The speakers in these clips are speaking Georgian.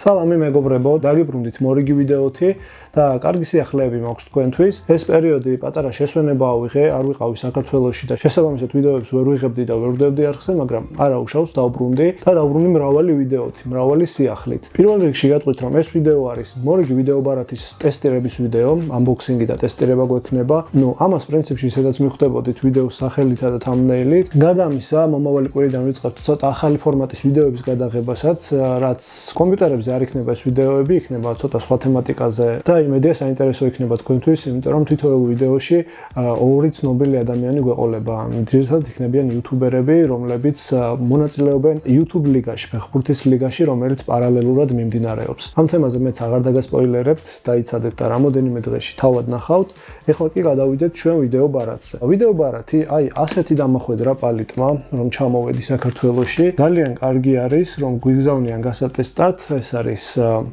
სალამი მეგობრებო, დაგიბრუნდით მორიგი ვიდეოთი და კარგი სიახლეები მაქვს თქვენთვის. ეს პერიოდი პატარა შესვენება ავიღე, არ ვიყავი საქართველოში და შესაბამისად ვიდეოებს ვერ ვიღებდი და ვერ ვდევდი არხზე, მაგრამ არა უშავს დავბრუნდი და დავბრუნდი მრავალი ვიდეოთი, მრავალი სიახლით. პირველ რიგში გეტყვით, რომ ეს ვიდეო არის მორიგი ვიდეო ბარათის ტესტირების ვიდეო, unboxing-ი და ტესტირება გვექნება. ამას პრინციპში სადაც მიხვდებოდით ვიდეოს სახელითა და thumbnail-ით. გარდა ამისა, მომავალი კვირიდან ვიწყებთ ცოტა ახალი ფორმატის ვიდეოების გადაღებასაც, რაც კომპიუტერებზე არ იქნება ეს ვიდეოები, იქნება ცოტა სხვა თემატიკაზე და იმედია საინტერესო იქნება თქვენთვის, იმიტომ რომ თითოეულ ვიდეოში ორი ცნობილი ადამიანი გვეყოლება. ძირითადად იქნებიან იუთუბერები, რომლებიც მონაწილეობენ YouTube ლიგაში, ფეხბურთის ლიგაში, რომელიც პარალელურად მიმდინარეობს. ამ თემაზე მეც აღარ დაგასპოილერებთ, დაიცადეთ და რამოდენიმე დღეში თავად ნახავთ. ეხლა კი გადავიდეთ ჩვენ ვიდეო ბარათზე. ვიდეო ბარათი, ასეთი დამახვედრა პალიტმა, რომ ჩამოვედი საქართველოში. ძალიან კარგი არის, რომ გვიგზავნიან გასატესტად. ეს არის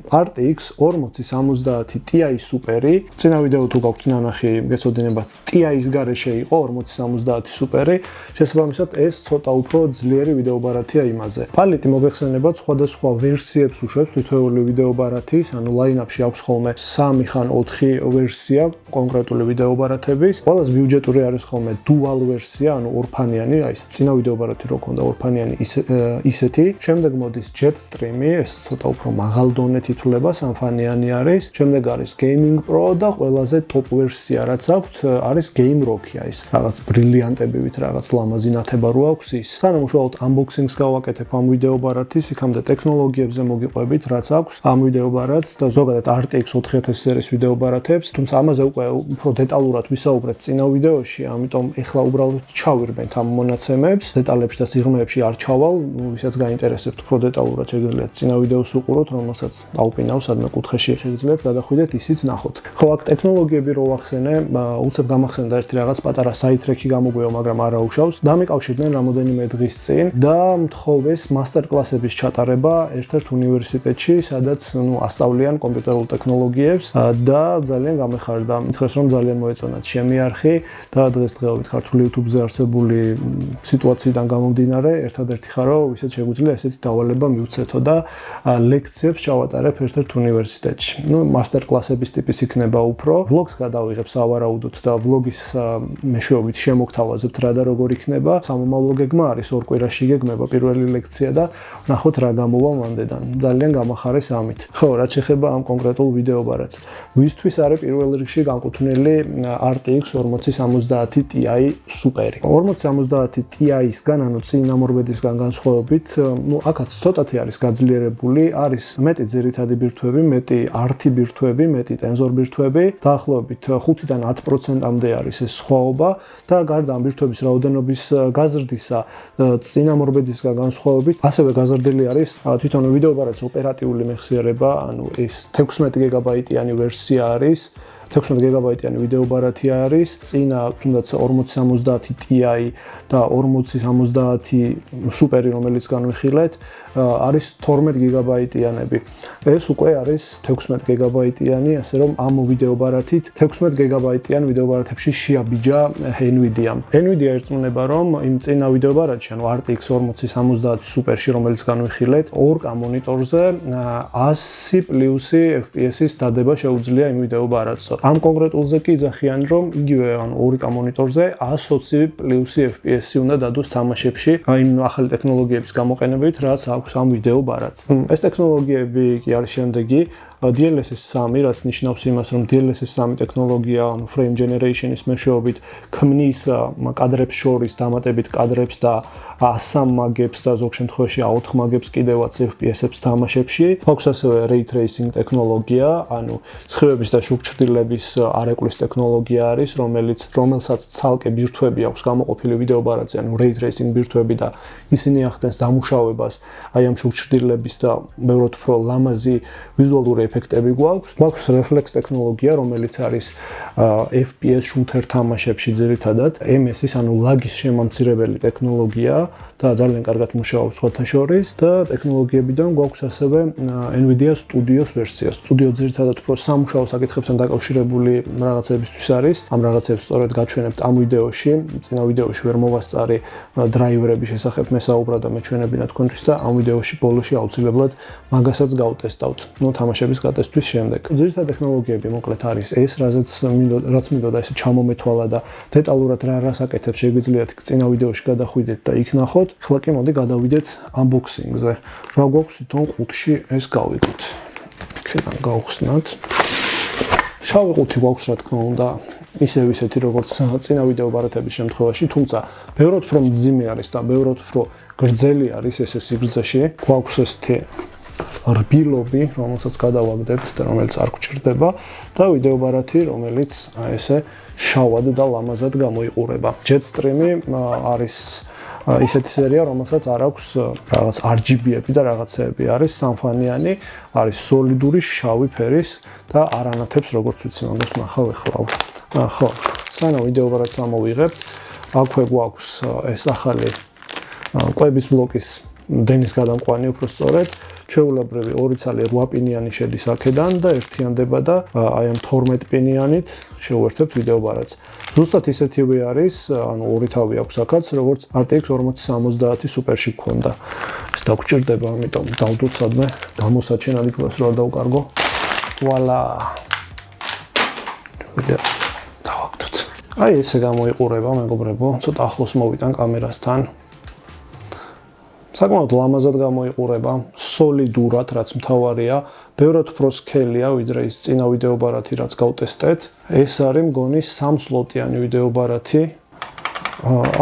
RTX 4070 Ti სუპერი. წინა ვიდეო თუ გაქვთ ნანახი, გეცოდინებათ Ti-ის გარეშე იყო 4070 სუპერი. შესაბამისად, ეს ცოტა უფრო ძლიერი ვიდეო ბარათია იმაზე. პალიტი მოგეხსენებათ, სხვადასხვა ვერსიებს უშვებს თითოეული ვიდეო ბარათის, ანუ line-up-ში აქვს ხოლმე 3 ხან 4 ვერსია კონკრეტული ვიდეო ბარათების. ყველაზე ბიუჯეტური არის ხოლმე dual ვერსია, ანუ ორფანიანი, ეს წინა ვიდეო ბარათი რო ქონდა ორფანიანი ისეთი. შემდეგ მოდის Jetstream-ი, ეს ცოტა უფრო მაღალ დონეთ ითვლება, სამფანიანი არის. შემდეგ არის Gaming Pro და ყველაზე top ვერსია რაც აქვთ, არის Game Rock-ია, ის რაღაც ბრილიანტებივით, რაღაც ლამაზი ნათება რო აქვს ის. სანამ უშუალოდ unboxing-ს გავაკეთებ ამ ვიდეო ბარათის, იქამდე ტექნოლოგიებზე მოგიყვებით, რაც აქვს ამ ვიდეო ბარათს და ზოგადად RTX 4000 სერიის ვიდეო ბარათებს, თუმცა ამაზე უკვე უფრო დეტალურად ვისაუბრეთ წინა ვიდეოში, ამიტომ ეხლა უბრალოდ ჩავირბენთ ამ მონაცემებს, დეტალებში და სიღრმეებში არ ჩავალ, ვისაც გაინტერესებთ უფრო დეტალურად შეგიძლიათ წინა ვიდეოს უყუროთ, რომელსაც დავუპინავ სადმე კუთხეში შეგიძლიათ გადახვიდეთ, ისიც ნახოთ. ხო, აქ ტექნოლოგიები რო ვახსენე, უცებ გამახსენდა ერთი რაღაც პატარა საითრექი გამოგვიო, მაგრამ არა უშავს. დამიკავშირდნენ რამოდენიმე დღის წინ და მთხოვეს მასტერ-კლასების ჩატარება ერთ-ერთ უნივერსიტეტში, სადაც ასწავლიან კომპიუტერულ ტექნოლოგიებს და ძალიან გამეხარდა. მითხრეს, რომ ძალიან მოეწონათ შემიარხი და დღესდღეობით ქართული YouTube-ზე არსებული სიტუაციიდან გამომდინარე, ერთადერთი ხარო, ვისაც შეგვიძლია ესეთი დავალება მივცეთო და ლექციებს ჩავატარებ ერთ-ერთ უნივერსიტეტში. მასტერ-კლასების ტიპის იქნება უფრო. ვლოგს გადავიღებ სავარაუდოდ და ვლოგის მეშვეობით შემოგთავაზებთ რა და როგორ იქნება. სამომავლო გეგმა არის 2 კვირაში გეგმება პირველი ლექცია და ნახოთ რა გამოვა მანდედან. ძალიან გამახარეს ამით. ხო, რაც შეეხება ამ კონკრეტულ ვიდეო ბარათს. ვისთვის არის პირველ რიგში განკუთვნილი RTX 4070 Ti სუპერი. 4070 Ti-სგან, ანუ წინ ამორბედისგან განსხვავებით, აქაც ცოტათი არის გაძლიერებული, არის მეტი ძირითადი ბირთვები, მეტი RT ბირთვები, მეტი ტენზორ ბირთვები, დაახლოებით 5-დან 10%-მდე არის ეს სხვაობა და გარდა ამ ბირთვების რაოდენობის გაზრდისა, წინ ამორბედისგან განსხვავებით, ასევე გაზრდილი არის თვითონ ვიდეო ბარათის ოპერატიული მეხსიერება, ანუ ეს 16 გიგაბაიტიანი ვერსია არის. 16 გიგაბაიტიანი ვიდეო ბარათი არის, წინა თუნდაც 4070 Ti და 4070 სუპერი, რომელიც განვიხილეთ, არის 12 გიგაბაიტიანები. ეს უკვე არის 16 გიგაბაიტიანი, ასე რომ ამ ვიდეო ბარათით 16 გიგაბაიტიან ვიდეო ბარათებში შეაბიჯა Nvidia-მ. Nvidia ერწმუნება, რომ იმ წინა ვიდეო ბარათში, ანუ RTX 4070 სუპერში, რომელიც განვიხილეთ, 2K მონიტორზე 100+ FPS-ის დადება შეუძლია იმ ვიდეო ბარათს. ამ კონკრეტულზე კი იძახიან, რომ იგივე ანუ 2K მონიტორზე 120+ FPS-ი უნდა დადოს თამაშებში, იმ ახალი ტექნოლოგიების გამოყენებით, რაც აქვს ამ ვიდეო ბარათს. ეს ტექნოლოგიები კი არის შემდეგი. DLSS 3, რაც ნიშნავს იმას, რომ DLSS 3 ტექნოლოგია, ანუ frame generation-ის მეშვეობით ქმნის კადრებს შორის დამატებით კადრებს და A3 მაგებს და ზოგ შემთხვევაში A4 მაგებს კიდევაც FPS-ებს თამაშებში. აქვს ასევე ray tracing ტექნოლოგია, ანუ სხივების და შუქჩრდილების არეკლის ტექნოლოგია არის, რომელსაც ცალკე ბირთვები აქვს გამოყოფილი ვიდეო ბარათზე, ანუ ray tracing ბირთვები და ისინი ახდენს დამუშავებას აი ამ შუქჩრდილების და ბევრად უფრო ლამაზი ვიზუალური ეფექტები გვაქვს. გვაქვს reflex ტექნოლოგია, რომელიც არის FPS shooter თამაშებში ძირითადად MS-ის, ანუ ლაგის შემამცირებელი ტექნოლოგია და ძალიან კარგად მუშაობს სხვათა შორის და ტექნოლოგიებიდან გვაქვს ასევე NVIDIA Studios ვერსია. Studio ძირითადად უფრო სამუშაო საკითხებთან დაკავშირებული რაღაცებისთვის არის. ამ რაღაცებს სწორედ გაჩვენებთ ამ ვიდეოში. წინა ვიდეოში ვერ მოვასწარი დრაივერების შესახებ მესაუბრა და მეჩვენებინა თქვენთვის და ამ ვიდეოში ბოლოში აუცილებლად მაგასაც გავტესტავთ. თამაშების გატესტვის შემდეგ. ძირითადი ტექნოლოგიები მოკლედ არის ეს, რაც მინდოდა ესე ჩამომეთვალა და დეტალურად რას აკეთებს შეგიძლიათ წინა ვიდეოში გადახვიდეთ და იქ ნახოთ. ახლა კი მოდი გადავიდეთ unboxing-ზე. რა გვაქვს თვითონ ყუთში ეს გავიგოთ. აქედან გავხსნათ. შავი ყუთი გვაქვს რა თქმა უნდა. ისევ ისეთი როგორც წინა ვიდეო ბარათების შემთხვევაში, თუმცა ბევრად უფრო მძიმე არის და ბევრად უფრო გრძელი არის ესე სიგრძეში. გვაქვს ესეთი რბილობი, რომელსაც გადავაგდებთ და რომელიც არ გვჭირდება და ვიდეო ბარათი, რომელიც ესე შავად და ლამაზად გამოიყურება. Jetstream-ი არის ისეთი სერია, რომელსაც არ აქვს რაღაც RGB-ები და რაღაცეები, არის სამფანიანი, არის სოლიდური შავი ფერის და არ ანათებს როგორც ვიცი, მაგას ნახავ ეხლა. ხო, სანამ ვიდეო ბარათს ამოვიღებთ, აქვე გვაქვს ეს ახალი კვების ბლოკის დენის გადამყვანი უფრო სწორედ, ჩვეულებრივი 2 ცალი 8 პინიანი შედის აქედან და ერთიანდება და აი ამ 12 პინიანით შევერთებთ ვიდეო ბარათს. ზუსტად ისეთივე არის, ანუ ორი თავი აქვს აქაც, როგორც RTX 4070 სუპერში გქონდა. ეს დაგჭირდება, ამიტომ დავდოთ სადმე გამოსაჩენად იქნას რა დავკარგო. ვალა. დავაგდოთ. აი ესე გამოიყურება, მეგობრებო, ცოტა ახლოს მოვიტან კამერასთან. საკმაოდ ლამაზად გამოიყურება, სოლიდურად, რაც მთავარია, ბევრად უფრო სქელია, ვიდრე ის წინა ვიდეო ბარათი, რაც გავტესტეთ. ეს არის მგონი 3 სლოტიანი ვიდეო ბარათი.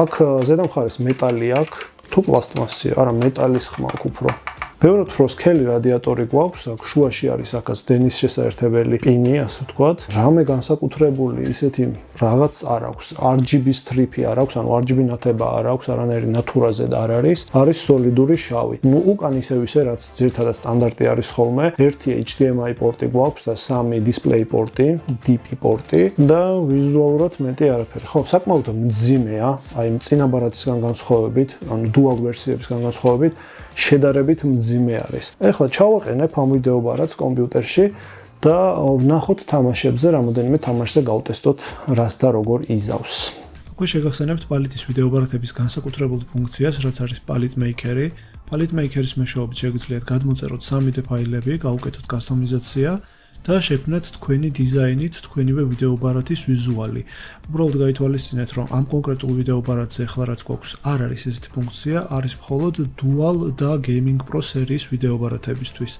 აქ ზედა მხარეს მეტალი აქვს, თუ პლასტმასია, არა მეტალის ხმა აქვს უფრო. ბევრად უფრო სქელი რადიატორი გვაქვს, აქ შუაში არის აქაც დენის შესაერთებელი პინი, ასე ვთქვათ. რამე განსაკუთრებული ისეთი რაღაც არ აქვს. RGB strip-ი არ აქვს, ანუ RGB ნათება არ აქვს, არანაირი ნათურაზე არ არის. არის სოლიდური შავი. უკან ისევ ისე, რაც ძირითადად სტანდარტი არის ხოლმე, 1 HDMI პორტი გვაქვს და 3 display პორტი, DP პორტი და ვიზუალურად მეტი არაფერი. ხო, საკმაოდ მძიმეა, აი წინა ბარათისგან განსხვავებით, ანუ dual ვერსიებისგან განსხვავებით, შედარებით მძიმე არის. ეხლა ჩავაყენებ ამ ვიდეო ბარათს კომპიუტერში და ვნახოთ თამაშებზე, რამოდენიმე თამაშზე გავტესტოთ, რას და როგორ იზავს. უკვე შეგახსენებთ პალიტის ვიდეო ბარათების განსაკუთრებულ ფუნქციას, რაც არის Palit Maker-ი. Palit Maker-ის მეშვეობით შეგიძლიათ გადმოწეროთ 3D ფაილები, გაუკეთოთ კასტომიზაცია და შექმნათ თქვენი დიზაინით თქვენივე ვიდეო ბარათის ვიზუალი. უბრალოდ გაითვალისწინეთ, რომ ამ კონკრეტულ ვიდეო ბარათზე ახლა რაც გვაქვს არ არის ესეთი ფუნქცია, არის მხოლოდ Dual და Gaming Pro სერიის ვიდეო ბარათებისთვის.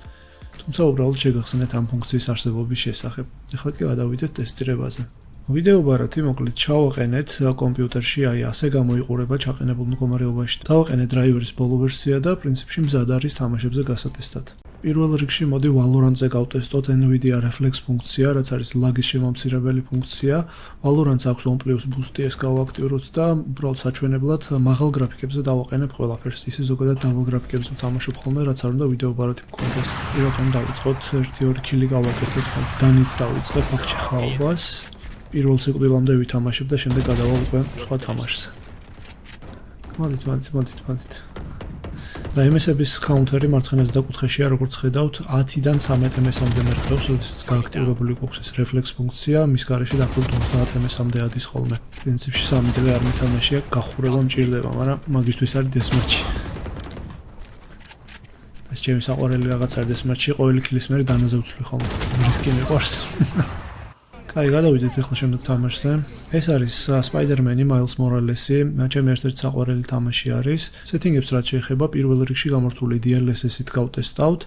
თუმცა უბრალოდ შეგახსენეთ ამ ფუნქციის არსებობის შესახებ. ახლა კი გადავიდეთ ტესტირებაზე. ვიდეო ბარათი მოკლედ ჩავაყენეთ კომპიუტერში, აი ასე გამოიყურება ჩაყენებულ მდგომარეობაში. დავაყენეთ დრაივერის ბოლო ვერსია და პრინციპში მზად არის თამაშებზე გასატესტად. პირველ რიგში მოდი Valorant-ზე გავტესტოთ NVIDIA Reflex ფუნქცია, რაც არის ლაგის შემომცირებელი ფუნქცია. Valorant-ს აქვს on+ boost-ი, ეს გავაქტიუროთ და უბრალოდ საჩვენებლად მაღალ გრაფიკებზე დავაყენებ ყველაფერს. ისე ზოგადად დაბალ გრაფიკებზე ვთამაშობ ხოლმე, რაც არ უნდა ვიდეო ბარათი მქონდეს. პირველად დავიწყოთ 1-2 კილი გავაკეთოთ, დანით დავიწყებ აქ ხაობას. პირველ სიკვდილამდე ვითამაშებ და შემდეგ გადავალ უკვე სხვა თამაშზე. მოდით. და MS-ების კაუნტერი მარცხენაზე და კუთხეშია, როგორც ხედავთ, 10-დან 13 MS-მდე მერყევს, როდესაც გააქტიურებული გვაქვს ეს reflex ფუნქცია, მის გარეშე დაახლოებით 30 MS-მდე ადის ხოლმე. პრინციპში 3 დღე არ მითამაშია, გახურება მჭირდება, მაგრამ მაგისთვის არის დესმატჩი. ეს ჩემი საყვარელი რაღაც არის დესმატჩი, ყოველი ქილის მერე დანაზე ვცვლი ხოლმე. რისკი მიყვარს. აი, გადავიდეთ ახლა შემდეგ თამაშზე. ეს არის Spider-Man-ი, Miles Morales-ი, ჩემი ერთ-ერთი საყვარელი თამაში არის. Setting-ებს რაც შეეხება, პირველ რიგში გამართული DLSS-ით გავტესტავთ.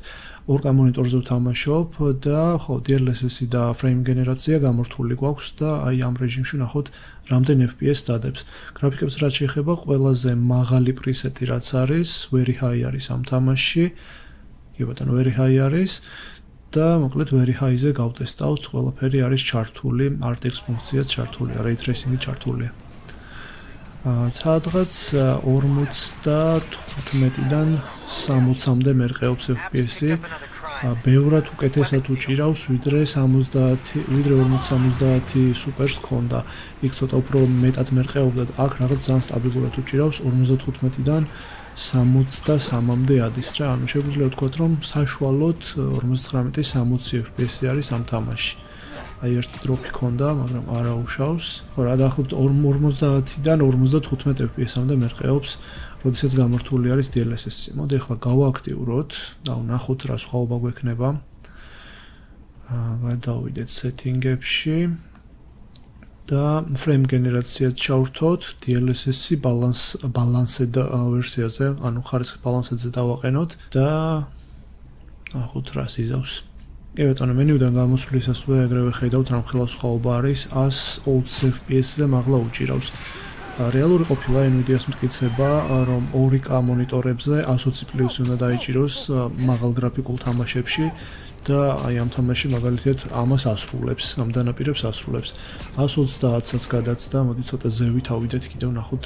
2K მონიტორზე ვთამაშობ და ხო, DLSS-ი და frame გენერაცია გამართული გვაქვს და აი ამ რეჟიმში ნახოთ, რამდენ FPS დადებს. გრაფიკებს რაც შეეხება, ყველაზე მაღალი პრისეტი რაც არის, very high არის ამ თამაშში. კი ბატონო, very high არის. და მოკლედ very high-ზე გავტესტავთ, ყველაფერი არის ჩართული, RTX ფუნქციაც ჩართულია, ray tracing-ი ჩართულია. სადღაც 45-დან 60-მდე მერყეობს FPS-ი. ბევრად უკეთესად უჭირავს ვიდრე 4070 სუპერს ქონდა. იქ ცოტა უფრო მეტად მერყეობდა, აქ რაღაც ძალიან სტაბილურად უჭირავს 55-დან 63-მდე ადის რა. ანუ შეგვიძლია ვთქვათ, რომ საშუალოდ 59-60 FPS არის ამ თამაში. აი ერთი დროპი ქონდა, მაგრამ არა უშავს. ხო, რა დაახლოებით 50-დან 55 FPS-მდე მერყეობს, როდესაც გამართული არის DLSS-ი. მოდი ახლა გავააქტიუროთ და ვნახოთ რა სხვაობა გვექნება. გადავიდეთ setting-ებში და frame generatsiat ჩავრთოთ DLSS-ი balanced ვერსიაზე, ანუ ხარისხი balanced-ზე დავაყენოთ და ნახოთ რა სიზავს. კი ბატონო, მენიუდან გამოსვლისასვე ეგრევე ხედავთ რა მხოლოდ სხვაობა არის 120 FPS-ზე მაღლა უჭირავს. რეალური ყოფილა იმედიას მტკიცება, რომ 2K მონიტორებზე 120+ უნდა დაიჭიროს მაღალ გრაფიკულ თამაშებში და აი ამ თამაში მაგალითად ამას ასრულებს, ამ დანაპირებს ასრულებს. 130-საც გადაცდა, მოდი ცოტა ზევით ავიდეთ კიდევ ნახოთ.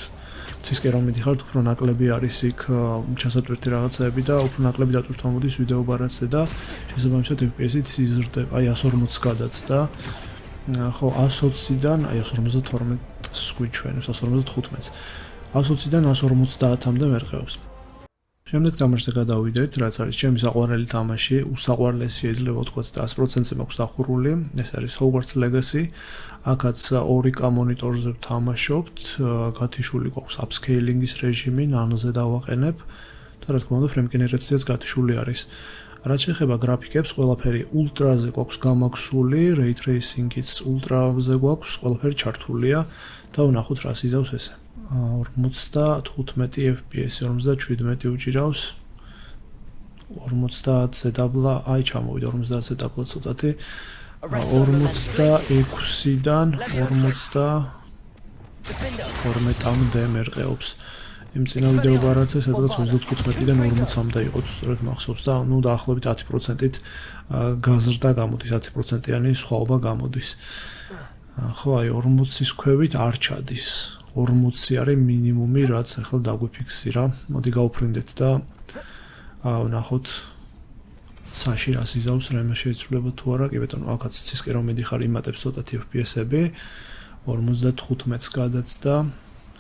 ცისკენ რომ მიდიხართ, უფრო ნაკლები არის იქ ჩასატვირთი რაღაცები და უფრო ნაკლები დატვირთვა მოდის ვიდეო ბარათზე და შესაბამისად FPS-ით იზრდება. აი 140-ს გადაცდა. ხო 120-დან აი 152-ს გვიჩვენებს 155-ს 120-დან 150-მდე მერყეობს. შემდეგ თამაშზე გადავიდეთ, რაც არის ჩემი საყვარელი თამაში, უსაყვარლესი შეიძლება ვთქვათ და 100%-ზე მაქვს დახურული, ეს არის Hogwarts Legacy. აქაც 2K მონიტორზე ვთამაშობთ, გათიშული გვაქვს upscaling-ის რეჟიმი, nano-ზე დავაყენებ და რა თქმა უნდა frame generatsia's გათიშული არის. რაც შეეხება გრაფიკებს, ყველაფერი ultra-ზე გვაქვს გამაქსული, ray tracing-იც ultra-ზე გვაქვს, ყველაფერი ჩართულია და ვნახოთ რა სიზავს ესე. 55 FPS, 57 უჭირავს. 50-ზე დაბლა, აი ჩამოვიდა 50-ზე დაბლა ცოტათი. 46-დან 52-მდე მერყეობს. იმ წინა ვიდეო ბარათზე სადღაც 35-დან 40-მდე იყო, სწორედ მახსოვს და ნუ დაახლოებით 10%-ით გაზრდა გამოდის, 10%-იანი სხვაობა გამოდის. ხო, აი 40-ის ქვევით არ ჩადის. 40 არის მინიმუმი, რაც ახლა დაგვიფიქსირა. მოდი გავფრინდეთ და ვნახოთ საში რა სიზავს, რაიმე შეიცვლება თუ არა. კი ბატონო, აქაც ცისკენ რომ მიდიხარ იმატებს ცოტათი FPS-ები. 55-ს გადაცდა.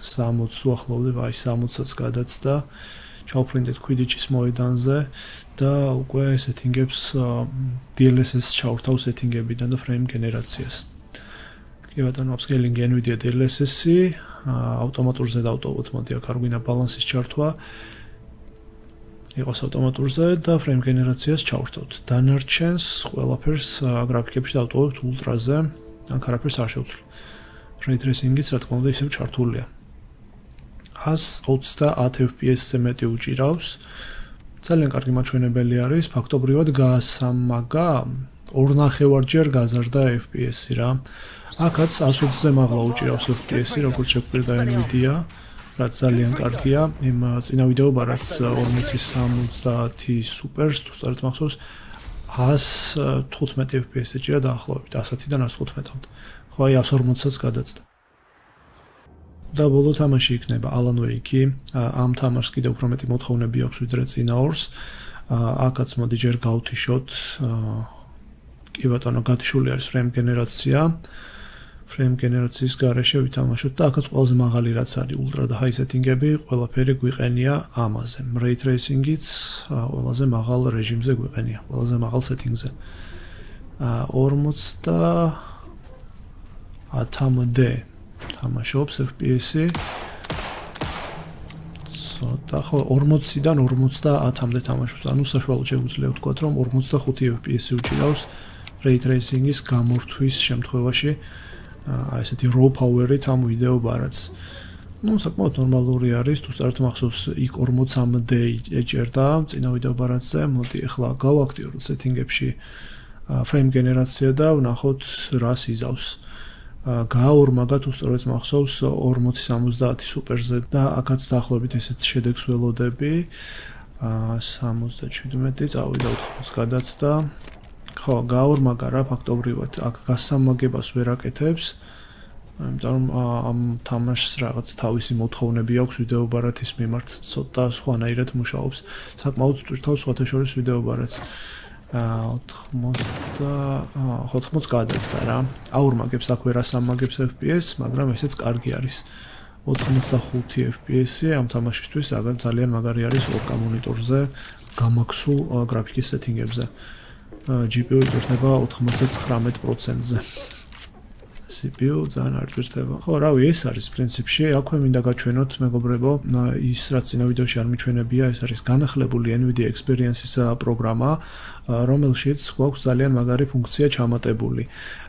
60 უახლოვდება, აი 60-საც გადაცდა. ჩავფრინდეთ Quidditch-ის მოედანზე და უკვე setting-ებს DLSS-ს ჩავრთავ setting-ებიდან და frame generatsias. კი ბატონო, upscaling NVIDIA DLSS-ი, ავტომატურზე დავტოვოთ, მოდი აქ არ გვინდა ბალანსის ჩართვა. იყოს ავტომატურზე და frame generatsias ჩავრთავთ. დანარჩენს ყველაფერს გრაფიკებში დავტოვებთ ultra-ზე, აქ არაფერს არ შევცვლ. Ray tracing-იც რა თქმა უნდა ისევ ჩართულია. 130 FPS-ზე მეტი უჭირავს. ძალიან კარგი მაჩვენებელი არის, ფაქტობრივად გაასამაგა 2.5-ჯერ გაზარდა FPS-ი რა. აქაც 120-ზე მაღლა უჭირავს FPS-ი, როგორც შეგვიძლია NVIDIA, რაც ძალიან კარგია. იმ წინა ვიდეო ბარათს 4070 სუპერს, თუ სწორედ მახსოვს, 115 FPS-ი ჭირა დაახლოებით 110-დან 115-მდე. ხო, აი 140-საც გადაცდა. და ბოლო თამაში იქნება Alan Wake-ი. ამ თამაშს კიდევ უფრო მეტი მოთხოვნები აქვს ვიდრე წინა ორს. აქაც მოდი ჯერ გავთიშოთ. კი ბატონო, გათიშული არის frame generatsiya. Frame generatsiya-ის გარეშე ვითამაშოთ და აქაც ყველაზე მაღალი რაც არის ultra და high setting-ები, ყველაფერი გვიყენია ამაზე. Ray tracing-იც ყველაზე მაღალ რეჟიმზე გვიყენია, ყველაზე მაღალ setting-ზე. 50-მდე თამაშობს FPS-ი. ცოტა ხო 40-დან 50-მდე თამაშობს. ანუ საშუალოდ შეგვიძლია ვთქვათ, რომ 45 FPS-ი უჭირავს ray tracing-ის გამორთვის შემთხვევაში. აი ესეთი raw power-ით ამ ვიდეო ბარათს. ნუ საკმაოდ ნორმალური არის, თუ სწორედ მახსოვს იქ 40-მდე ეჭერდა წინა ვიდეო ბარათზე. მოდი ახლა გავაქტიუროთ setting-ებში frame generatsiya და ვნახოთ რა სიზავს. გააორმაგა თუ სწორედ მახსოვს 4070 სუპერზე და აქაც დაახლოებით ესეთ შედეგს ველოდები. 77 წავიდა 80-ს გადაცდა. ხო, გააორმაგა რა ფაქტობრივად, აქ გასამაგებას ვერ აკეთებს. იმიტომ რომ ამ თამაშს რაღაც თავისი მოთხოვნები აქვს ვიდეო ბარათის მიმართ, ცოტა სხვანაირად მუშაობს. საკმაოდ ტვირთავს სხვათა შორის ვიდეო ბარათს. 80 გადაცდა რა. აურმაგებს აქვე რა სამაგებს FPS, მაგრამ ესეც კარგი არის. 85 FPS-ი ამ თამაშისთვის ძალიან მაგარი არის 4K მონიტორზე, გამაქსულ გრაფიკის სეტინგებზე. GPU იტვირთება 99%-ზე. CPU ძალიან არ იტვირთება. ხო, რავი, ეს არის პრინციპში, აქვე მინდა გაჩვენოთ, მეგობრებო, ის რაც წინა ვიდეოში არ მიჩვენებია, ეს არის განახლებული NVIDIA Experience-ის პროგრამა, რომელშიც გვაქვს ძალიან მაგარი ფუნქცია ჩამატებული.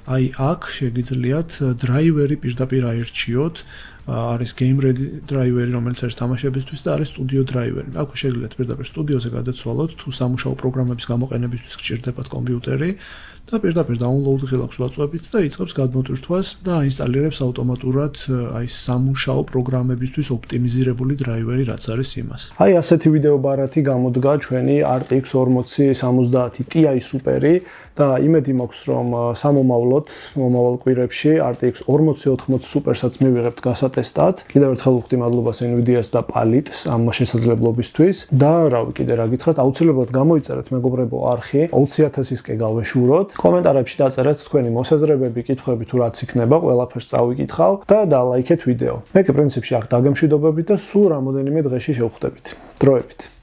აი, აქ შეგიძლიათ დრაივერი პირდაპირ აირჩიოთ, არის game ready დრაივერი, რომელიც არის თამაშებისთვის და არის studio დრაივერი. აქვე შეგიძლიათ პირდაპირ სტუდიოზე გადაცვალოთ, თუ სამუშაო პროგრამების გამოყენებისთვის გჭირდებათ კომპიუტერი და პირდაპირ download ღილაკს ვაწვევით და იწყებს გადმოტვირთვას და აინსტალირებს ავტომატურად აი სამუშაო პროგრამებისთვის ოპტიმიზირებული დრაივერი, რაც არის იმას. აი ასეთი ვიდეო ბარათი გამოდგა ჩვენი RTX 4070 Ti სუპერი და იმედი მაქვს, რომ სამომავლოდ მომავალ კვირებში RTX 4080 სუპერსაც მივიღებთ გასატესტად. კიდევ ერთხელ ვუხდი მადლობას NVIDIA-ს და Palit-ს ამ შესაძლებლობისთვის და რავი, კიდე რა გითხრათ, აუცილებლად გამოიწერეთ მეგობრებო არხი, 20,000-ისკენ გავეშუროთ. კომენტარებში დაწერეთ თქვენი მოსაზრებები, კითხვები თუ რაც იქნება, ყველაფერს წავიკითხავ და დალაიქეთ ვიდეო. მე კი პრინციპში აქ დაგემშვიდობებით და სულ რამოდენიმე დღეში შევხვდებით. დროებით.